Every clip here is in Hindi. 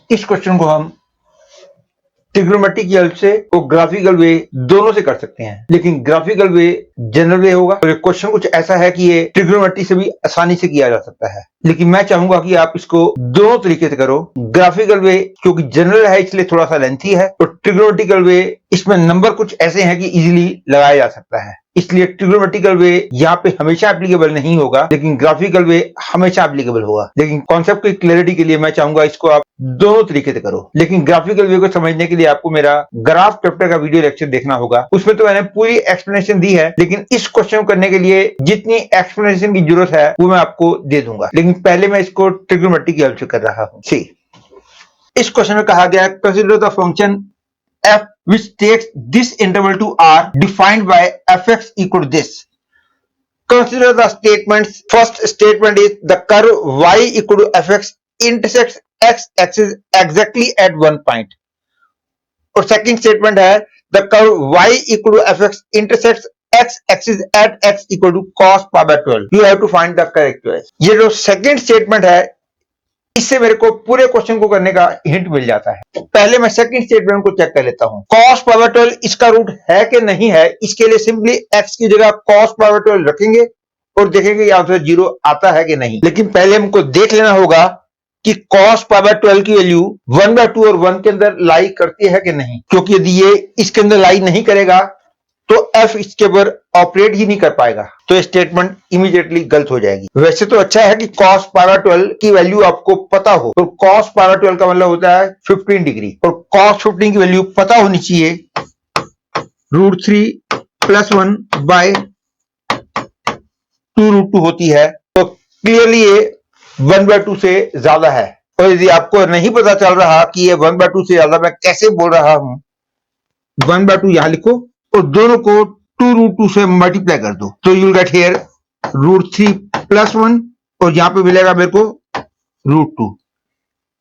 इस क्वेश्चन को हम ट्रिग्नोमेट्रिक की हेल्प से और ग्राफिकल वे दोनों से कर सकते हैं, लेकिन ग्राफिकल वे जनरल वे होगा और क्वेश्चन कुछ ऐसा है कि ये ट्रिग्नोमेट्री से भी आसानी से किया जा सकता है, लेकिन मैं चाहूंगा कि आप इसको दोनों तरीके से करो। ग्राफिकल वे क्योंकि जनरल है इसलिए थोड़ा सा लेंथी है, और ट्रिग्नोमेट्रिकल वे इसमें नंबर कुछ ऐसे हैं कि इजीली लगाया जा सकता है, इसलिए ट्रिग्नोमेट्रिकल वे यहाँ पे हमेशा एप्लीकेबल नहीं होगा, लेकिन ग्राफिकल वे हमेशा एप्लीकेबल होगा। लेकिन कॉन्सेप्ट की क्लैरिटी के लिए मैं चाहूंगा इसको आप दोनों तरीके से करो। लेकिन ग्राफिकल वे को समझने के लिए आपको मेरा ग्राफ चैप्टर का वीडियो लेक्चर देखना होगा, उसमें तो मैंने पूरी एक्सप्लेनेशन दी है, लेकिन इस क्वेश्चन को करने के लिए जितनी एक्सप्लेनेशन की जरूरत है वो मैं आपको दे दूंगा। लेकिन पहले मैं इसको ट्रिग्नोमेट्री की हेल्प से कर रहा हूं। सी, इस क्वेश्चन में कहा गया consider the function f which takes this interval to r defined by fx equal to this. Consider the statements. First statement is the curve y equal to fx intersects x axis exactly at one point. और second statement है the curve y equal to fx intersects x axis at x equal to cos pi by 12. You have to find the correct choice. ये जो second statement है इससे मेरे को पूरे क्वेश्चन को करने का हिंट मिल जाता है। पहले मैं सेकंड स्टेटमेंट को चेक कर लेता हूं। cos पावर 12 इसका रूट है कि नहीं है, इसके लिए सिंपली x की जगह cos पावर 12 रखेंगे और देखेंगे आंसर 0 आता है कि नहीं। लेकिन पहले हमको देख लेना होगा कि cos पावर 12 की वैल्यू 1/2 और 1 के अंदर लाई करती है कि नहीं, क्योंकि यदि ये इसके अंदर लाई नहीं करेगा तो f इसके ऊपर ऑपरेट ही नहीं कर पाएगा, तो ये स्टेटमेंट इमीडिएटली गलत हो जाएगी। वैसे तो अच्छा है कि cos पावर 12 की वैल्यू आपको पता हो, तो cos पावर 12 का मतलब होता है 15 डिग्री, और cos 15 की वैल्यू पता होनी चाहिए √3 + 1 बाय 2√2 होती है, तो क्लियरली ये 1/2 से ज्यादा है। और यदि आपको नहीं पता चल रहा कि ये 1/2 से ज्यादा, मैं कैसे बोल रहा हूं, 1/2 यहां लिखो और दोनों को 2√2 से मल्टीप्लाई कर दो, तो यू गेट हियर √3 + 1 और यहां पे मिलेगा मेरे को √2।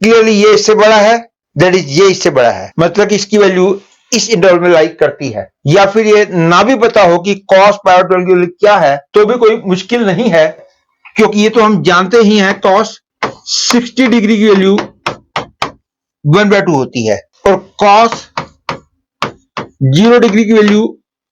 क्लियरली ये इससे बड़ा है, दैट इज ये इससे बड़ा है, मतलब कि इसकी वैल्यू इस इंटरवल में लाई करती है। या फिर ये ना भी पता हो कि cos पावर 12 की वैल्यू क्या है, तो भी कोई मुश्किल नहीं है, क्योंकि ये तो हम जानते ही हैं cos 60 डिग्री की वैल्यू 1/2 होती है और cos 0 डिग्री की वैल्यू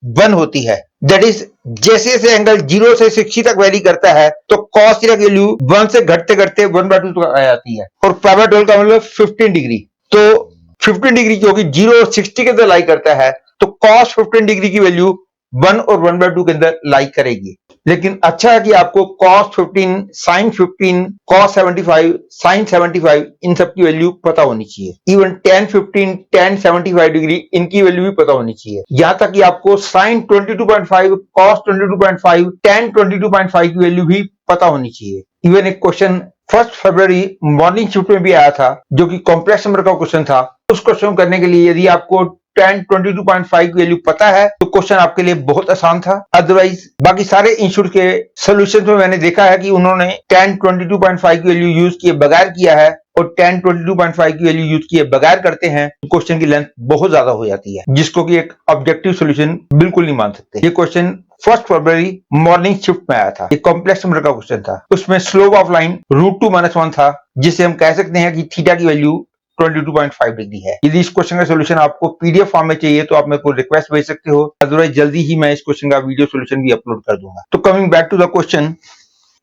1 होती है। दैट इज जैसे जैसे एंगल 0 से 60 तक वेरी करता है तो cos थीटा की वैल्यू 1 से घटते घटते 1/2 तक आ जाती है, और पावर 12 का मतलब 15 डिग्री, तो 15 डिग्री क्योंकि 0 और 60 के अंदर लाई करता है तो cos 15 डिग्री की वैल्यू 1 और 1/2 के अंदर लाई करेगी। लेकिन अच्छा है कि आपको cos 15, sin 15, cos 75, sin 75 इन सब की वैल्यू पता होनी चाहिए। इवन tan 15, tan 75 डिग्री इनकी वैल्यू भी पता होनी चाहिए। यहां तक कि आपको sin 22.5, cos 22.5, tan 22.5 की वैल्यू भी पता होनी चाहिए। इवन एक क्वेश्चन 1 फरवरी मॉर्निंग शिफ्ट में भी आया था जो कि कॉम्प्लेक्स नंबर का क्वेश्चन था। उस क्वेश्चन करने के लिए यदि आपको tan 22.5 की वैल्यू पता है तो क्वेश्चन आपके लिए बहुत आसान था। अदरवाइज बाकी सारे इंस्टीट्यूट के सॉल्यूशंस में मैंने देखा है कि उन्होंने tan 22.5 की वैल्यू यूज किए बगैर किया है, और tan 22.5 की वैल्यू यूज किए बगैर करते हैं तो क्वेश्चन की लेंथ बहुत ज्यादा हो जाती है, जिसको कि एक ऑब्जेक्टिव सॉल्यूशन बिल्कुल नहीं मान सकते। ये क्वेश्चन 1 फरवरी मॉर्निंग शिफ्ट में आया था, एक कॉम्प्लेक्स नंबर का क्वेश्चन था। उसमें स्लोप ऑफ लाइन √2 - 1 था, जिससे हम कह सकते हैं कि थीटा की वैल्यू 22.5 डिग्री है। यदि इस क्वेश्चन का सॉल्यूशन आपको पीडीएफ फॉर्म में चाहिए तो आप मेरे को रिक्वेस्ट भेज सकते हो, अदरवाइज जल्दी ही मैं इस क्वेश्चन का वीडियो सॉल्यूशन भी अपलोड कर दूंगा। तो coming back to the question,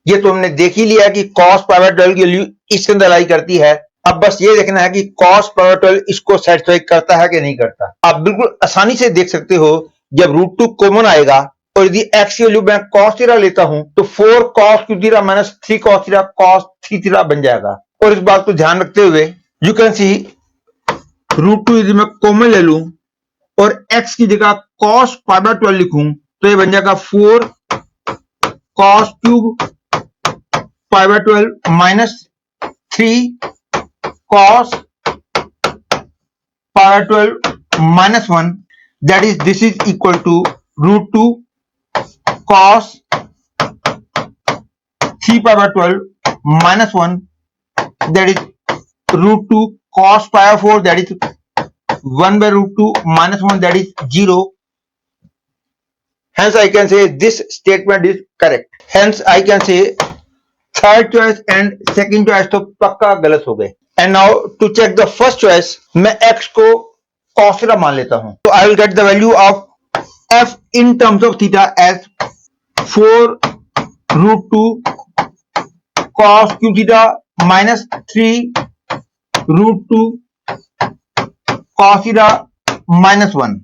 ये तो हमने देख ही लिया कि cos पावर 12 की वैल्यू इसके अंदर लाई करती है। अब बस ये देखना है कि cos पावर 12 इसको सेटिस्फाई करता है कि नहीं करता। आप बिल्कुल आसानी से देख सकते हो, जब √2 कॉमन आएगा और यदि x की वैल्यू मैं cos थीटा लेता हूं तो 4 cos 2 theta minus 3 cos theta cos 3 theta बन जाएगा। और इस बात को ध्यान रखते हुए यू कैन सी √2 यदि मैं कॉमन ले लूं और x की जगह cos पावर 12 लिखूं तो ये बन जाएगा 4 cos cube power 12 minus 3 cos power 12 minus 1, that is this is equal to √2 cos 3 power 12 minus 1, that is √2 cos power 4, that is 1/√2 minus 1, that is 0. Hence I can say this statement is correct. Hence I can say third choice and second choice तो पक्का गलत हो गए। And now to check the first choice, मैं x को cos थीटा मान लेता हूं, तो I will get the value of f in terms of theta as 4√2 cos cube theta minus 3√2 cos theta minus 1।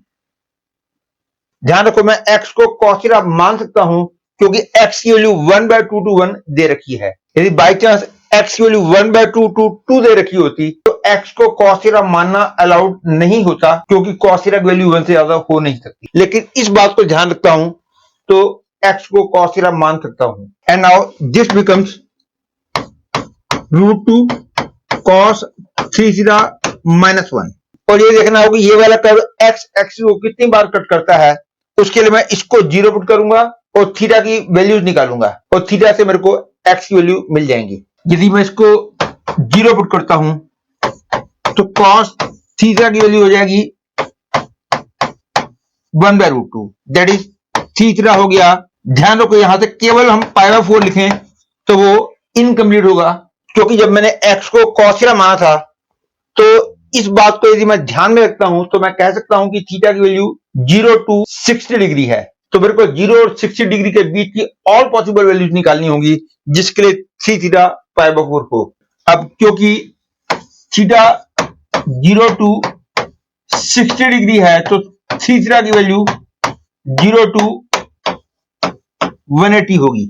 ध्यान रखो मैं x को cos थीटा मान सकता हूं क्योंकि x की वैल्यू 1/2 to 1 दे रखी है। यदि बाई चांस x की वैल्यू 1/2 to 2 दे रखी होती तो x को cos थीटा मानना अलाउड नहीं होता, क्योंकि cos थीटा की वैल्यू 1 से ज्यादा हो नहीं सकती। लेकिन इस बात को ध्यान रखता हूं तो x को cos थीटा मान सकता हूं। And now this becomes √2 cos 3 theta minus 1। और ये देखना होगा ये वाला कर्व x एक्सिस को कितनी बार कट करता है। उसके लिए मैं इसको 0 पुट करूंगा और थीटा की वैल्यूज निकालूंगा और थीटा से मेरे को x की वैल्यू मिल जाएंगी। यदि मैं इसको 0 पुट करता हूं तो cos थीटा की वैल्यू हो जाएगी 1/√2, दैट इज 3 थीटा हो गया। ध्यान रखो यहां से केवल हम π/4 लिखें तो वो इनकम्प्लीट होगा, क्योंकि जब मैंने x को cos थीटा माना था तो इस बात को यदि मैं ध्यान में रखता हूं तो मैं कह सकता हूं कि थीटा की वैल्यू 0 to 60 डिग्री है। तो मेरे को 0 और 60 डिग्री के बीच की ऑल पॉसिबल वैल्यूज निकालनी होगी, जिसके लिए 3 थीटा π/4 हो। अब क्योंकि थीटा 0 to 60 डिग्री है तो 3 थीटा की वैल्यू 0 to 180 होगी।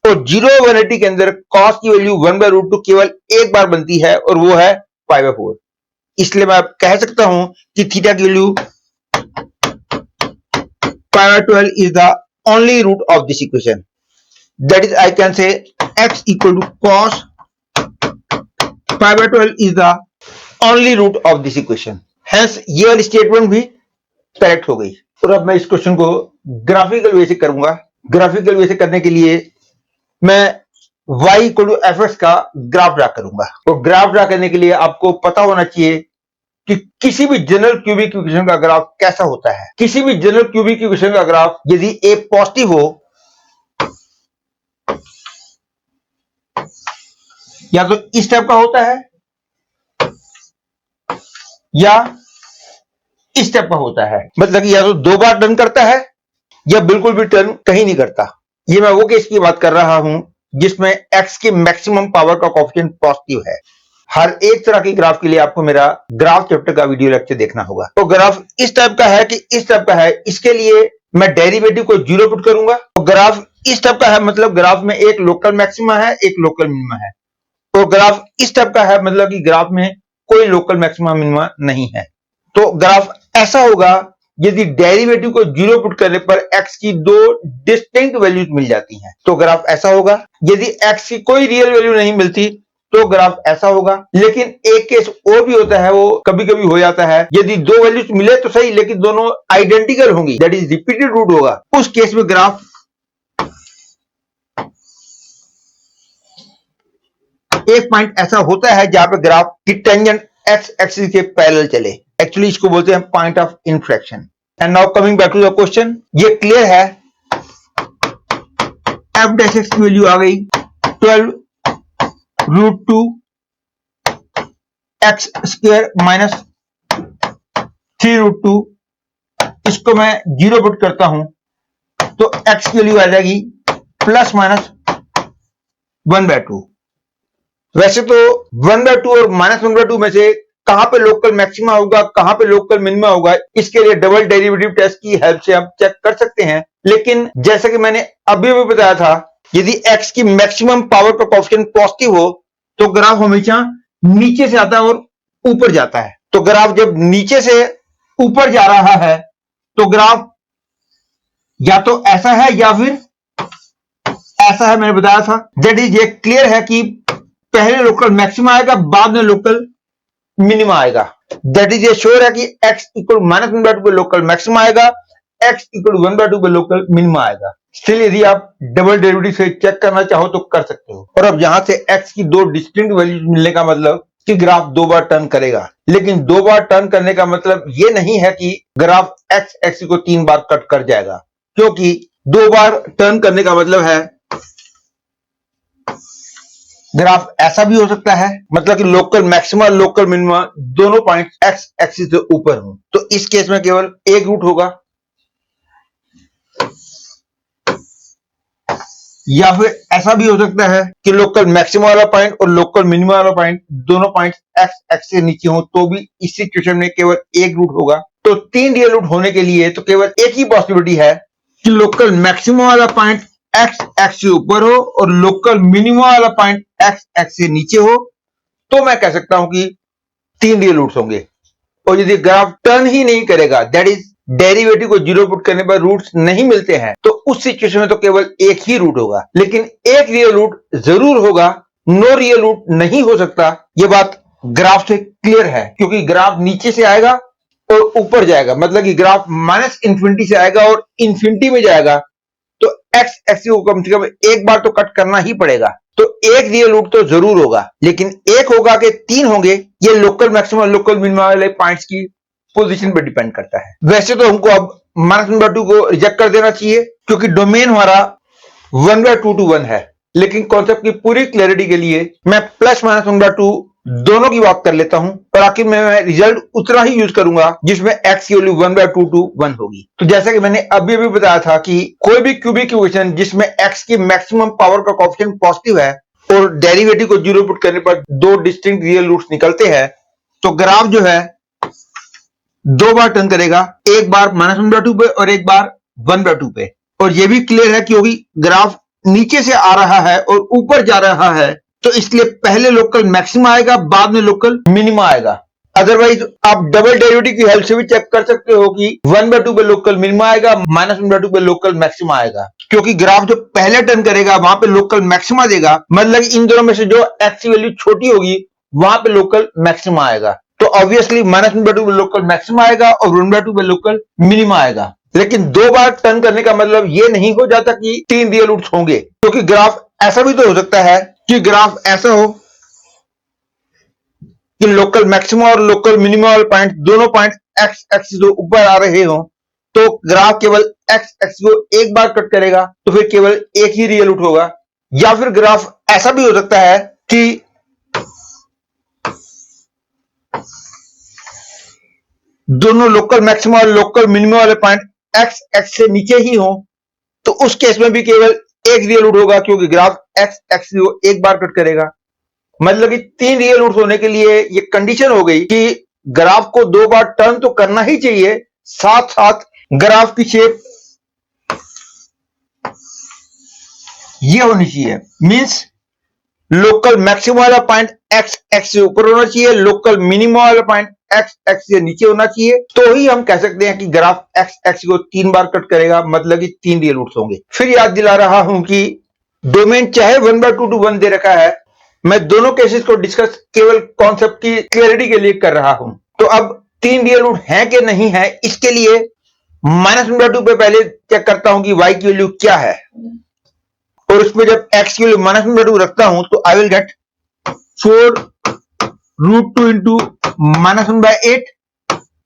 तो 0 180 के अंदर cos की वैल्यू 1/√2 केवल एक बार बनती है और वो है π/4। इसलिए मैं कह सकता हूं कि थीटा की value π/12 is the only root of this equation. That is, I can say x equal to cos π/12 is the only root of this equation. Hence ये वाली स्टेटमेंट भी करेक्ट हो गई। और अब मैं इस क्वेश्चन को ग्राफिकल वे से करूंगा। ग्राफिकल वे से करने के लिए मैं y इक्वल टू fx का ग्राफ ड्रा करूंगा। और ग्राफ ड्रा करने के लिए आपको पता होना चाहिए कि किसी भी जनरल क्यूबिक इक्वेशन का ग्राफ कैसा होता है। किसी भी जनरल क्यूबिक इक्वेशन का ग्राफ यदि a पॉजिटिव हो या तो इस टाइप का होता है या इस टाइप का होता है, मतलब कि या तो 2 बार टर्न करता है या बिल्कुल भी टर्न कहीं नहीं करता। ये मैं वो केस की बात कर रहा हूं जिसमें x की मैक्सिमम पावर का कोएफिशिएंट पॉजिटिव है। हर एक तरह के ग्राफ के लिए आपको मेरा ग्राफ चैप्टर का वीडियो लेक्चर देखना होगा। तो ग्राफ इस टाइप का है कि इस टाइप का है, इसके लिए मैं डेरिवेटिव को 0 पुट करूंगा। तो ग्राफ इस टाइप का है मतलब ग्राफ में एक लोकल मैक्सिमा है, एक लोकल मिनिमा है। तो ग्राफ इस टाइप का है मतलब कि ग्राफ में कोई लोकल मैक्सिमा मिनिमा नहीं है। तो ग्राफ ऐसा होगा यदि डेरिवेटिव को 0 पुट करने पर x की 2 डिस्टिंक्ट वैल्यूज मिल जाती हैं, तो ग्राफ ऐसा होगा। यदि x की कोई रियल वैल्यू नहीं मिलती तो ग्राफ ऐसा होगा। लेकिन एक केस और भी होता है, वो कभी कभी हो जाता है, यदि 2 वैल्यूज मिले तो सही लेकिन दोनों आइडेंटिकल होंगी, दैट इज रिपीटेड रूट होगा। उस केस में ग्राफ एक पॉइंट ऐसा होता है जहां पे ग्राफ की टेंजेंट x एक्सिस के पैरेलल चले। एक्चुअली इसको बोलते हैं point of inflection. And now coming back to the question, ये क्लियर है f डैश x की वैल्यू आ गई 12√2 x स्क्वायर माइनस 3√2। इसको मैं 0 पुट करता हूं तो x की वैल्यू आ जाएगी प्लस माइनस 1/2। वैसे तो 1/2 और माइनस 1/2 में से कहां पे लोकल मैक्सिमा होगा, कहां पे लोकल मिनिमा होगा, इसके लिए डबल डेरिवेटिव टेस्ट की हेल्प से आप चेक कर सकते हैं। लेकिन जैसा कि मैंने अभी भी बताया था, यदि x की मैक्सिमम पावर का कोएफिशिएंट पॉजिटिव हो तो ग्राफ हमेशा नीचे से आता है और ऊपर जाता है। तो ग्राफ जब नीचे से ऊपर जा रहा है तो ग्राफ या तो ऐसा है या फिर ऐसा है, मैंने बताया था। दैट इज, ये क्लियर है कि पहले लोकल मैक्सिमा आएगा, बाद में लोकल मिनिमा आएगा। दैट इज, ये श्योर है कि x इक्वल माइनस 1/2 पे लोकल मैक्सिमा आएगा, x इक्वल 1/2 पे लोकल मिनिमा आएगा। स्टिल यदि आप डबल डेरिवेटिव से चेक करना चाहो तो कर सकते हो। और अब यहां से x की 2 डिस्टिंक्ट वैल्यूज मिलने का मतलब कि ग्राफ 2 बार टर्न करेगा। लेकिन 2 बार टर्न करने का मतलब ये नहीं है कि ग्राफ x एक्सिस को 3 बार कट कर जाएगा, क्योंकि 2 बार टर्न करने का मतलब है ग्राफ ऐसा भी हो सकता है, मतलब कि लोकल मैक्सिमा लोकल मिनिमा दोनों पॉइंट एक्स एक्सिस से ऊपर हो, तो इस केस में केवल एक रूट होगा। या फिर ऐसा भी हो सकता है कि लोकल मैक्सिमा वाला पॉइंट और लोकल मिनिमा वाला पॉइंट दोनों पॉइंट एक्स एक्स से नीचे हो, तो भी इस सिचुएशन में केवल एक रूट होगा। तो तीन रियल रूट होने के लिए तो केवल एक ही पॉसिबिलिटी है कि लोकल मैक्सिमा वाला पॉइंट एक्स एक्स से ऊपर हो और लोकल मिनिमा वाला पॉइंट एक्स एक्स से नीचे हो, तो मैं कह सकता हूं कि तीन रियल रूट्स होंगे। और यदि ग्राफ टर्न ही नहीं करेगा, दैट इज डेरिवेटिव को जीरो पुट करने पर रूट्स नहीं मिलते हैं, तो उस सिचुएशन में तो केवल एक ही रूट होगा, लेकिन एक रियल रूट जरूर होगा, नो रियल रूट नहीं हो सकता। यह बात ग्राफ से क्लियर है, क्योंकि ग्राफ नीचे से आएगा और ऊपर जाएगा, मतलब कि ग्राफ माइनस इंफिनिटी से आएगा और इंफिनिटी में जाएगा, तो एक्स एक्सिस को कम से कम एक बार तो कट करना ही पड़ेगा। तो एक रियल रूट तो जरूर होगा, लेकिन एक होगा कि तीन होंगे, ये लोकल मैक्सिमम लोकल मिनिमम वाले पॉइंट्स की पोजीशन पर डिपेंड करता है। वैसे तो हमको अब -2 को रिजेक्ट कर देना चाहिए, क्योंकि डोमेन हमारा 1/2 to 1 है, लेकिन कॉन्सेप्ट की पूरी क्लैरिटी के लिए मैं +-1/2 दोनों की बात कर लेता हूं, और आखिर में मैं रिजल्ट उतना ही यूज करूंगा जिसमें x की वैल्यू 1/2 to 1 होगी। तो जैसा कि मैंने अभी भी बताया था कि कोई भी क्यूबिक इक्वेशन जिसमें x की मैक्सिमम पावर का कोएफिशिएंट पॉजिटिव है और डेरिवेटिव को जीरो पुट करने पर दो डिस्टिंक्ट रियल रूट्स निकलते हैं, तो ग्राफ जो है दो बार टर्न करेगा, एक बार -1/2 पे और एक बार 1/2 पे। और यह भी क्लियर है क्योंकि ग्राफ नीचे से आ रहा है और ऊपर जा रहा है, तो इसलिए पहले लोकल मैक्सिमा आएगा, बाद में लोकल मिनिमा आएगा। अदरवाइज आप डबल डेरिवेटिव की हेल्प से भी चेक कर सकते हो कि 1/2 पे लोकल मिनिमा आएगा, -1/2 पे लोकल मैक्सिमा आएगा, क्योंकि ग्राफ जो पहले टर्न करेगा वहां पे लोकल मैक्सिमा देगा, मतलब इन दोनों में से जो एक्स की वैल्यू छोटी होगी वहां पे लोकल मैक्सिमा आएगा। तो ऑब्वियसली -1/2 पे लोकल मैक्सिमा आएगा और 1/2 पे लोकल मिनिमा आएगा। लेकिन दो बार टर्न करने का मतलब ये नहीं हो जाता कि तीन रियल रूट्स होंगे, क्योंकि ग्राफ ऐसा भी तो हो सकता है कि ग्राफ ऐसा हो कि लोकल मैक्सिमा और लोकल मिनिमा वाले पॉइंट दोनों पॉइंट एक्स एक्सिस से ऊपर आ रहे हो, तो ग्राफ केवल एक्स एक्सिस को एक बार कट करेगा, तो फिर केवल एक ही रियल रूट होगा। या फिर ग्राफ ऐसा भी हो सकता है कि दोनों लोकल मैक्सिमा और लोकल मिनिमा वाले पॉइंट एक्स एक्स से नीचे ही हो, तो उस केस में भी केवल एक रियल रूट होगा, क्योंकि ग्राफ एक्स एक्स को एक बार कट करेगा। मतलब कि तीन रियल रूट्स होने के लिए ये कंडीशन हो गई कि ग्राफ को दो बार टर्न तो करना ही चाहिए, साथ साथ ग्राफ की शेप ये होनी चाहिए, मींस लोकल मैक्सिमा वाला पॉइंट एक्स एक्स से ऊपर होना चाहिए, लोकल मिनिमा वाला पॉइंट एक्स एक्स से नीचे होना चाहिए, तो ही हम कह सकते हैं कि ग्राफ एक्स एक्स को तीन बार कट करेगा, मतलब कि तीन रियल रूट्स होंगे। फिर याद दिला रहा हूं कि डोमेन चाहे 1/2 to 1 दे रखा है, मैं दोनों केसेस को डिस्कस केवल कॉन्सेप्ट की क्लियरिटी के लिए कर रहा हूं। तो अब तीन रियल रूट है कि नहीं है, इसके लिए -1/2 पे पहले चेक करता हूं कि y की वैल्यू क्या है, और उसमें जब x की वैल्यू -1/2 रखता हूं तो I will gate 4√2 into -1/8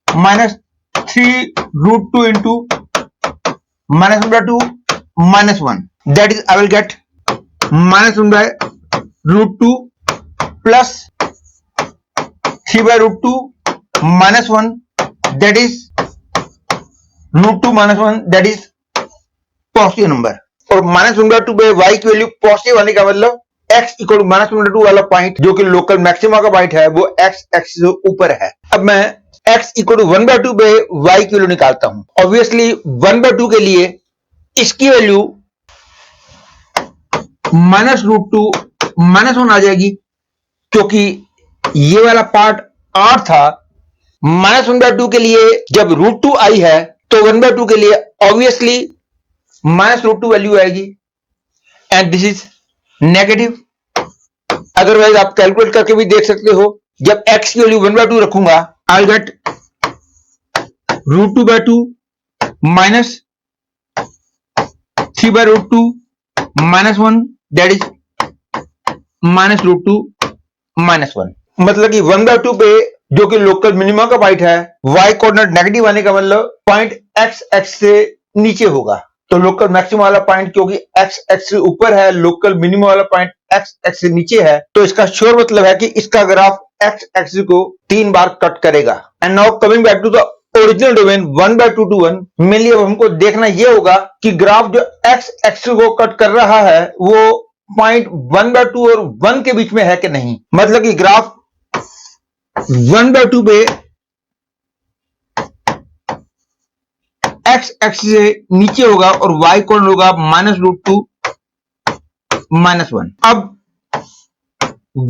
-3√2 into -1/2 -1, that is I will get -1/√2 plus 3/√2 -1, that is √2 -1, that is positive number. और -1/2 पे y की वैल्यू पॉजिटिव आने का मतलब x इक्वल टू -1/2 वाला पॉइंट जो कि लोकल मैक्सिमा का पॉइंट है वो x एक्सिस से ऊपर है। अब मैं x इक्वल टू 1/2 पे y की वैल्यू निकालता हूं। ऑब्वियसली 1/2 के लिए इसकी वैल्यू -√2 -1 आ जाएगी, क्योंकि ये वाला पार्ट r था। -1/2 के लिए जब √2 आई है तो 1/2 के लिए ऑब्वियसली -√2 वैल्यू आएगी, and this is negative. Otherwise आप कैलकुलेट करके भी देख सकते हो, जब x की वैल्यू 1/2 रखूंगा I get √2/2 minus 3/√2 -1, that is -√2 -1। मतलब कि 1/2 पे जो कि लोकल मिनिमा का पॉइंट है, y कोऑर्डिनेट नेगेटिव आने का मतलब पॉइंट x एक्स से नीचे होगा। तो लोकल मैक्सिमम वाला पॉइंट क्योंकि एक्स एक्स से ऊपर है, लोकल मिनिमम वाला पॉइंट एक्स एक्स से नीचे है, तो इसका श्योर मतलब है कि इसका ग्राफ एक्स एक्स को 3 बार कट करेगा। And now coming back to the original domain 1/2 to 1, mainly अब हमको देखना ये होगा कि ग्राफ जो एक्स एक्स को कट कर रहा है वो पॉइंट 1/2 और 1 के बीच में है कि नहीं। मतलब कि ग्राफ 1/2 पे एक्स एक्स से नीचे होगा और y कौन होगा -√2 -1। अब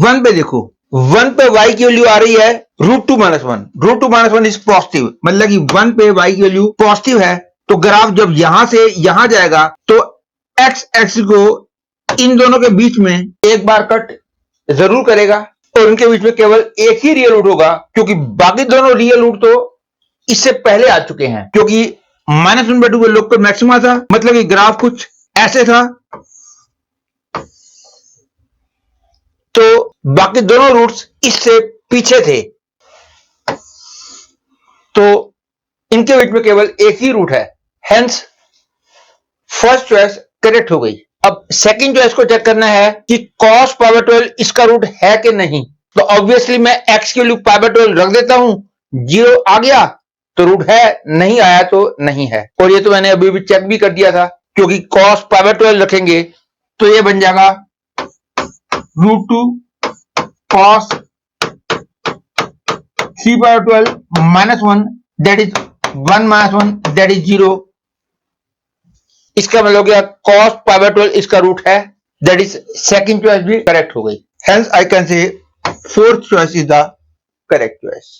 1 पे देखो, 1 पे y की वैल्यू आ रही है √2 -1। √2 -1 इज पॉजिटिव, मतलब कि 1 पे y की वैल्यू पॉजिटिव है। तो ग्राफ जब यहां से यहां जाएगा तो एक्स एक्स को इन दोनों के बीच में एक बार कट जरूर करेगा और उनके बीच में केवल एक ही रियल रूट होगा, क्योंकि बाकी दोनों रियल रूट तो इससे पहले आ चुके हैं। क्योंकि -1/2 पे लोकल मैक्सिमा था, मतलब कि ग्राफ कुछ ऐसे था, तो बाकी दोनों रूट्स इससे पीछे थे, तो इनके बीच में केवल एक ही रूट है। हेंस फर्स्ट चॉइस करेक्ट हो गई। अब सेकंड चॉइस को चेक करना है कि cos π/12 इसका रूट है कि नहीं। तो ऑब्वियसली मैं x की वैल्यू π/12 रख देता हूं, 0 आ गया तो रूट है, नहीं आया तो नहीं है। और ये तो मैंने अभी भी चेक भी कर दिया था, क्योंकि cos π/12 रखेंगे तो ये बन जाएगा √2 cos 3/12 -1 that is 1 -1 that is 0। इसका मतलब हो गया cos π/12 इसका रूट है, दैट इज सेकंड चॉइस भी करेक्ट हो गई। Hence I can say fourth choice is the correct choice.